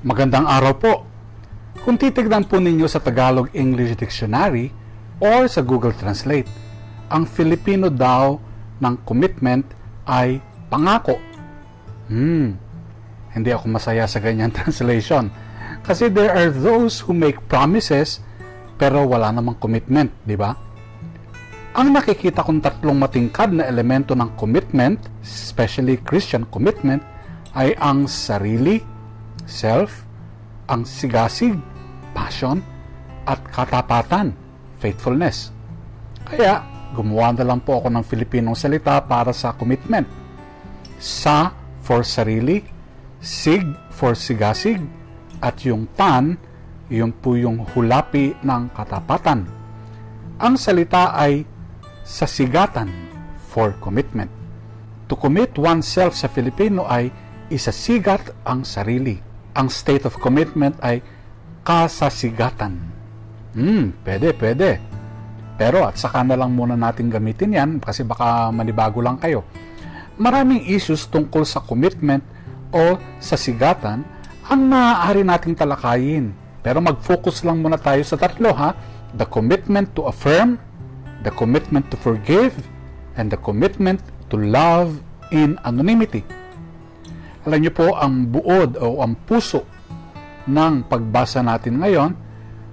Magandang araw po. Kung titignan po ninyo sa Tagalog English Dictionary or sa Google Translate, ang Filipino daw ng commitment ay pangako. Hindi ako masaya sa ganyan translation. Kasi there are those who make promises pero wala namang commitment, di ba? Ang nakikita kong tatlong matingkad na elemento ng commitment, especially Christian commitment, ay ang sarili, self, ang sigasig, passion, at katapatan, faithfulness. Kaya, gumawa na lang po ako ng Filipinong salita para sa commitment. Sa for sarili, sig for sigasig, at yung pan, yun po yung hulapi ng katapatan. Ang salita ay sasigatan for commitment. To commit oneself sa Filipino ay isasigat ang sarili. Ang state of commitment ay kasasigatan. Pwede. Pero at saka na lang muna natin gamitin yan kasi baka manibago lang kayo. Maraming issues tungkol sa commitment o sasigatan ang maaari nating talakayin. Pero mag-focus lang muna tayo sa tatlo ha. The commitment to affirm, the commitment to forgive, and the commitment to love in anonymity. Alam niyo po, ang buod o ang puso ng pagbasa natin ngayon,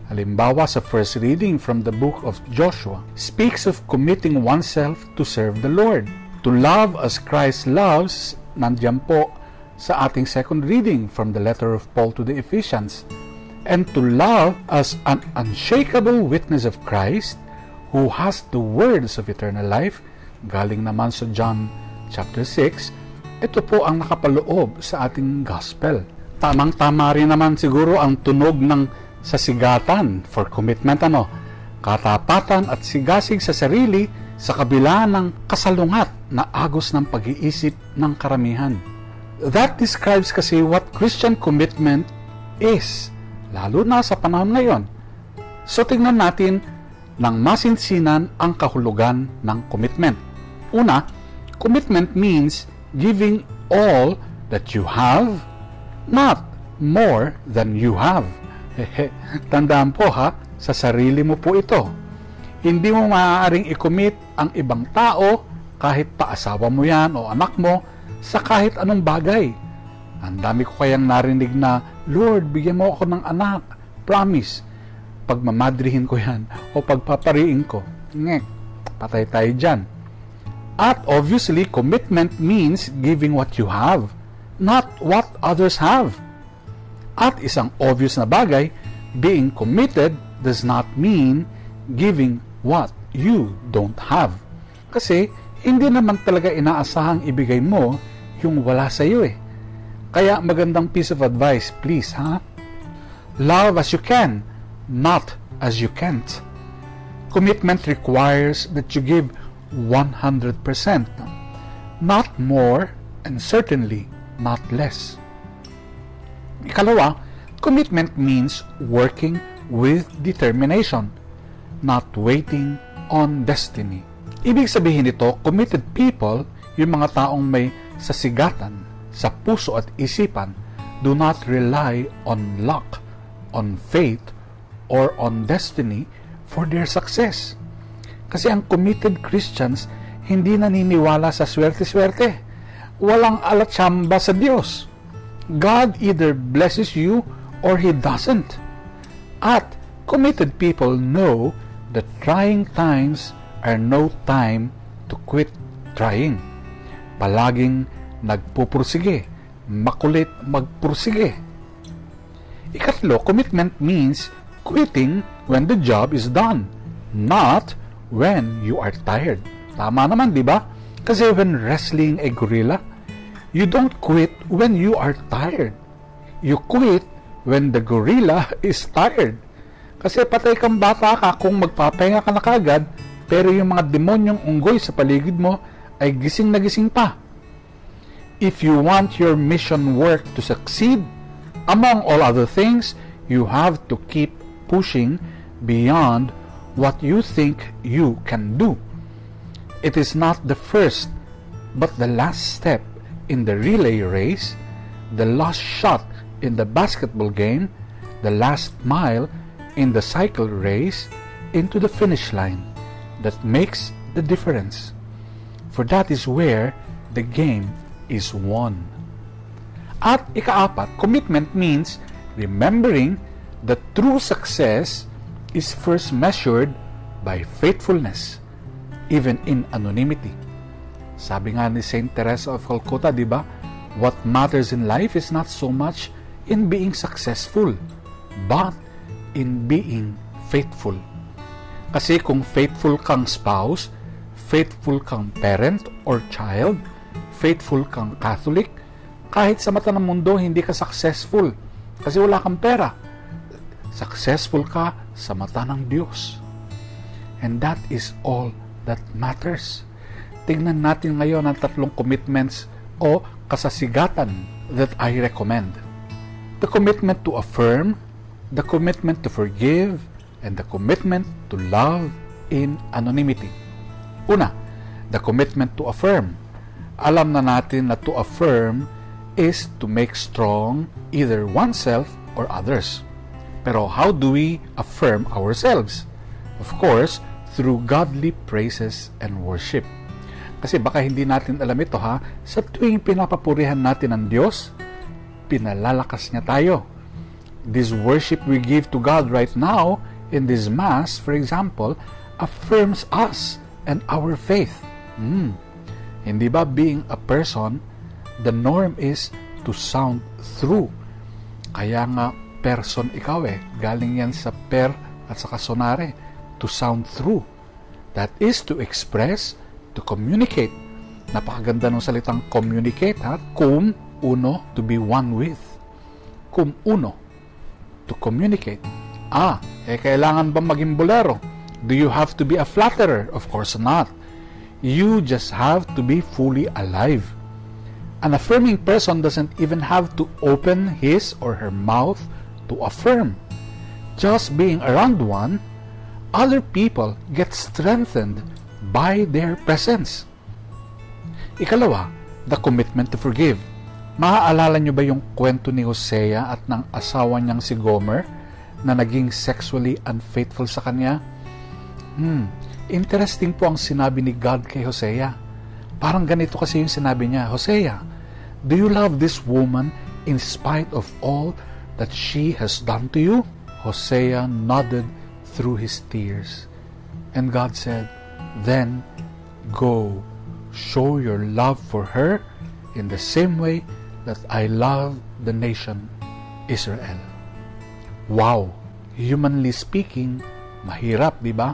halimbawa sa first reading from the book of Joshua, speaks of committing oneself to serve the Lord. To love as Christ loves, nandiyan po sa ating second reading from the letter of Paul to the Ephesians. And to love as an unshakable witness of Christ, who has the words of eternal life, galing naman sa John chapter 6, ito po ang nakapaloob sa ating gospel. Tamang-tama rin naman siguro ang tunog ng sasigatan for commitment, katapatan at sigasig sa sarili sa kabila ng kasalungat na agos ng pag-iisip ng karamihan. That describes kasi what Christian commitment is, lalo na sa panahon ngayon. So tingnan natin ng masinsinan ang kahulugan ng commitment. Una, commitment means giving all that you have, not more than you have. Tandaan po ha, sa sarili mo po ito. Hindi mo maaaring i-commit ang ibang tao, kahit pa asawa mo yan o anak mo, sa kahit anong bagay. Ang dami ko kayang narinig na, Lord, bigyan mo ako ng anak. Promise. Pagmamadrihin ko yan o pagpapariin ko. Patay tayo dyan. At obviously, commitment means giving what you have, not what others have. At isang obvious na bagay, being committed does not mean giving what you don't have. Kasi, hindi naman talaga inaasahang ibigay mo yung wala sa iyo eh. Kaya magandang piece of advice, please, ha? Love as you can, not as you can't. Commitment requires that you give 100%, not more, and certainly not less. Ikalawa, commitment means working with determination, not waiting on destiny. Ibig sabihin nito, committed people, yung mga taong may sasigatan sa puso at isipan, do not rely on luck, on fate, or on destiny for their success. Kasi ang committed Christians hindi naniniwala sa swerte-swerte. Walang alatsamba sa Diyos. God either blesses you or He doesn't. At committed people know that trying times are no time to quit trying. Palaging nagpupursige, makulit magpursige. Ikatlo, commitment means quitting when the job is done, not when you are tired. Tama naman, di ba? Kasi when wrestling a gorilla, you don't quit when you are tired. You quit when the gorilla is tired. Kasi patay kang bata ka kung magpapahinga ka na kagad, pero yung mga demonyong unggoy sa paligid mo ay gising na gising pa. If you want your mission work to succeed, among all other things, you have to keep pushing beyond what you think you can do. It is not the first, but the last step in the relay race, the last shot in the basketball game, the last mile in the cycle race into the finish line that makes the difference. For that is where the game is won. At ikaapat, commitment means remembering that true success is first measured by faithfulness, even in anonymity. Sabi nga ni Saint Teresa of Calcutta, di ba? What matters in life is not so much in being successful, but in being faithful. Kasi kung faithful kang spouse, faithful kang parent or child, faithful kang Catholic, kahit sa mata ng mundo hindi ka successful kasi wala kang pera. Successful ka sa mata ng Diyos. And that is all that matters. Tingnan natin ngayon ang 3 commitments o kasasigatan that I recommend. The commitment to affirm, the commitment to forgive, and the commitment to love in anonymity. Una, the commitment to affirm. Alam na natin na to affirm is to make strong either oneself or others. Pero how do we affirm ourselves? Of course, through godly praises and worship. Kasi baka hindi natin alam ito sa tuwing pinapapurihan natin ang Diyos, pinalalakas niya tayo. This worship we give to God right now in this Mass, for example, affirms us and our faith. Hindi ba being a person, the norm is to sound through. Kaya nga person ikaw galing yan sa per at sa sonare, to sound through. That is to express, to communicate. Napakaganda ng salitang communicate cum uno, to be one with. Cum uno, to communicate. Kailangan ba maging bolero? Do you have to be a flatterer? Of course not. You just have to be fully alive. An affirming person doesn't even have to open his or her mouth to affirm. Just being around one, other people get strengthened by their presence. Ikalawa, the commitment to forgive. Maaalala nyo ba yung kwento ni Hosea at ng asawa niyang si Gomer na naging sexually unfaithful sa kanya? Interesting po ang sinabi ni God kay Hosea. Parang ganito kasi yung sinabi niya, Hosea, do you love this woman in spite of all that she has done to you? Hosea nodded through his tears. And God said, then go, show your love for her in the same way that I love the nation Israel. Wow! Humanly speaking, mahirap, di ba?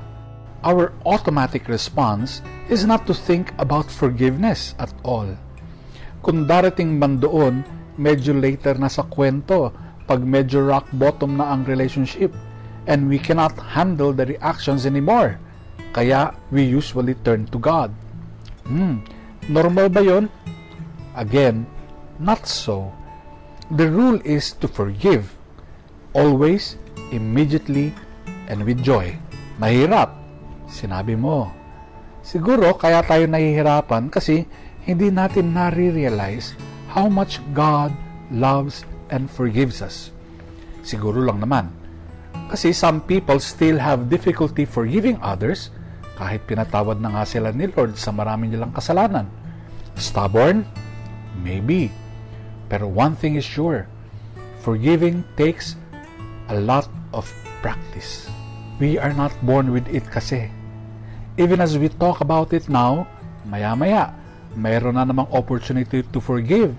Our automatic response is not to think about forgiveness at all. Kung darating man doon, medyo later na sa kwento, pag medyo rock bottom na ang relationship, and we cannot handle the reactions anymore. Kaya we usually turn to God. Normal ba yun? Again, not so. The rule is to forgive. Always, immediately, and with joy. Mahirap. Sinabi mo. Siguro kaya tayo nahihirapan kasi hindi natin nare-realize how much God loves and forgives us. Siguro lang naman. Kasi some people still have difficulty forgiving others kahit pinatawad na nga sila ni Lord sa marami nilang kasalanan. Stubborn? Maybe. Pero one thing is sure, forgiving takes a lot of practice. We are not born with it kasi. Even as we talk about it now, maya-maya, mayroon na namang opportunity to forgive.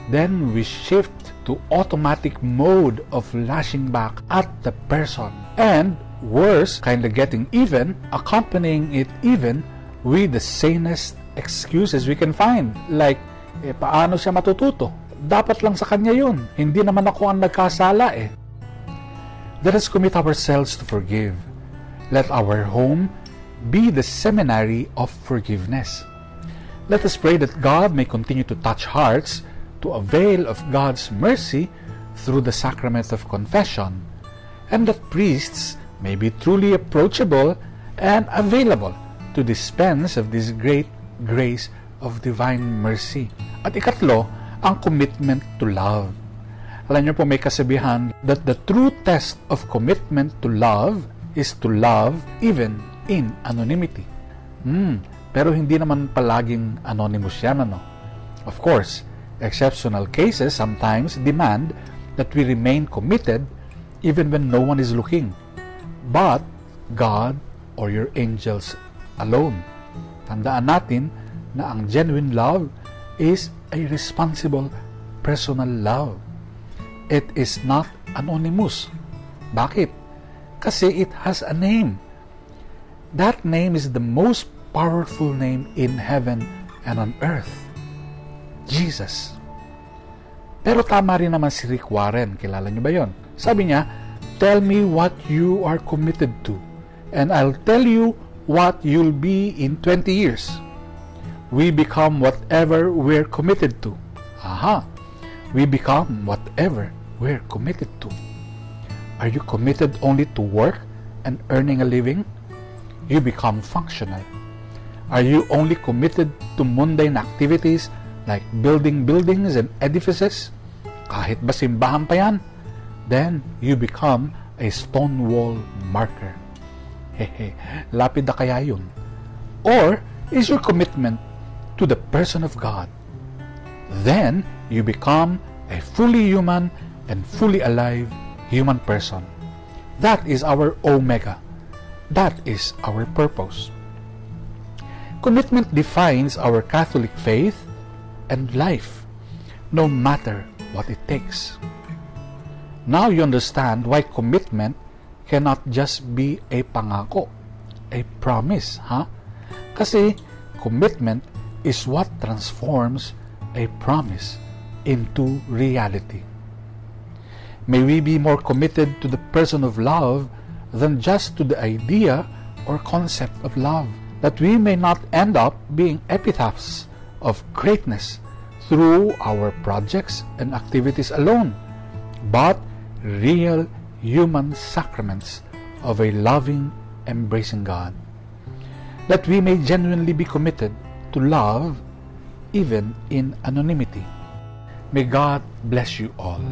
Then we shift to automatic mode of lashing back at the person. And worse, kinda getting even, accompanying it even with the sanest excuses we can find. Like, paano siya matututo? Dapat lang sa kanya yun. Hindi naman ako ang nagkasala Let us commit ourselves to forgive. Let our home be the seminary of forgiveness. Let us pray that God may continue to touch hearts to avail of God's mercy through the sacrament of confession, and that priests may be truly approachable and available to dispense of this great grace of divine mercy. At ikatlo, ang commitment to love. Alam niyo po, may kasabihan that the true test of commitment to love is to love even in anonymity. Pero hindi naman palaging anonymous yan, ano? Of course, exceptional cases sometimes demand that we remain committed even when no one is looking. But God or your angels alone. Tandaan natin na ang genuine love is a responsible personal love. It is not anonymous. Bakit? Kasi it has a name. That name is the most powerful name in heaven and on earth. Jesus. Pero tama rin naman si Rick Warren. Kilala niyo ba yon? Sabi niya, tell me what you are committed to, and I'll tell you what you'll be in 20 years. We become whatever we're committed to. We become whatever we're committed to. Are you committed only to work and earning a living? You become functional. Are you only committed to mundane activities like building buildings and edifices? Kahit ba simbahan pa yan? Then you become a stone wall marker. Lapid na kaya yun? Or is your commitment to the person of God? Then you become a fully human and fully alive human person. That is our omega. That is our purpose. Commitment defines our Catholic faith and life, no matter what it takes. Now you understand why commitment cannot just be a pangako, a promise, Kasi commitment is what transforms a promise into reality. May we be more committed to the person of love than just to the idea or concept of love, that we may not end up being epitaphs of greatness through our projects and activities alone, but real human sacraments of a loving, embracing God. That we may genuinely be committed to love even in anonymity. May God bless you all.